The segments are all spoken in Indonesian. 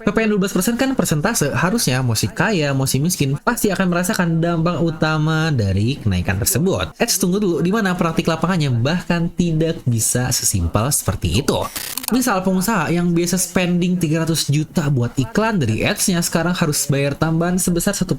PPN 12% kan persentase, harusnya mau si kaya, mau si miskin, pasti akan merasakan dampak utama dari kenaikan tersebut. Tunggu dulu, di mana praktik lapangannya bahkan tidak bisa sesimpel seperti itu. Misal pengusaha yang biasa spending 300 juta buat iklan dari ads-nya sekarang harus bayar tambahan sebesar 1%,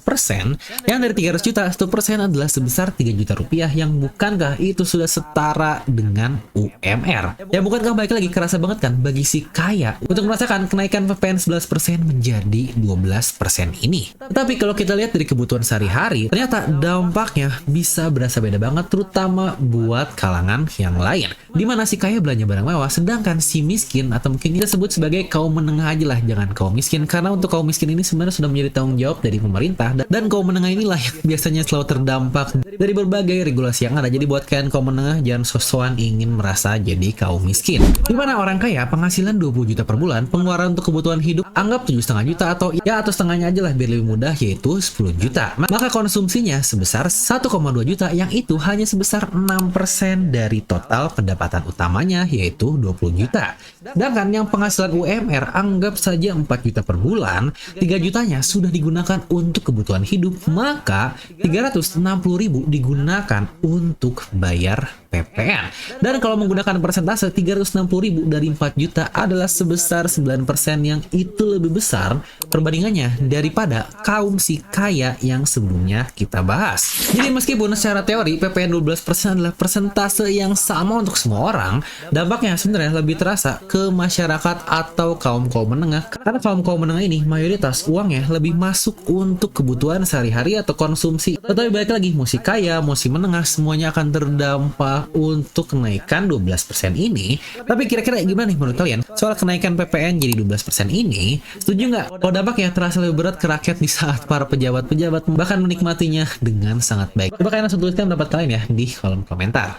yang dari 300 juta, 1% adalah sebesar 3 juta rupiah, yang bukankah itu sudah setara dengan UMR? Ya bukankah baik lagi kerasa banget kan bagi si kaya untuk merasakan kenaikan PPN 11% menjadi 12% ini. Tapi kalau kita lihat dari kebutuhan sehari-hari, ternyata dampaknya bisa berasa beda banget, terutama buat kalangan yang lain. Dimana si kaya belanja barang mewah, sedangkan si miskin, atau mungkin kita sebut sebagai kaum menengah aja lah, jangan kaum miskin, karena untuk kaum miskin ini sebenarnya sudah menjadi tanggung jawab dari pemerintah, dan kaum menengah inilah yang biasanya selalu terdampak dari berbagai regulasi yang ada. Jadi buat kalian kaum menengah, jangan sosokan ingin merasa jadi kaum miskin. Dimana orang kaya penghasilan 20 juta per bulan, pengeluaran untuk kebutuhan hidup anggap 7,5 juta, atau setengahnya aja lah biar lebih mudah, yaitu 10 juta. Maka konsumsinya sebesar 1,2 juta, yang itu hanya sebesar 6% dari total pendapatan utamanya, yaitu 20 juta. Sedangkan yang penghasilan UMR anggap saja 4 juta per bulan, 3 jutanya sudah digunakan untuk kebutuhan hidup, maka 360.000 digunakan untuk bayar PPN. Dan kalau menggunakan persentase, 360.000 dari 4 juta adalah sebesar 9%, yang itu lebih besar perbandingannya daripada kaum si kaya yang sebelumnya kita bahas. Jadi meskipun secara teori PPN 12% adalah persentase yang sama untuk semua orang, dampaknya sebenarnya lebih terasa ke masyarakat atau kaum-kaum menengah, karena kaum-kaum menengah ini mayoritas uangnya lebih masuk untuk kebutuhan sehari-hari atau konsumsi. Tetapi balik lagi, mau si kaya, mau si menengah, semuanya akan terdampak untuk kenaikan 12% ini. Tapi kira-kira gimana nih menurut kalian soal kenaikan PPN jadi 12% ini? Setuju nggak kalau dampaknya terasa lebih berat ke rakyat di saat para pejabat-pejabat bahkan menikmatinya dengan sangat baik? Coba kalian langsung tuliskan pendapat kalian ya di kolom komentar.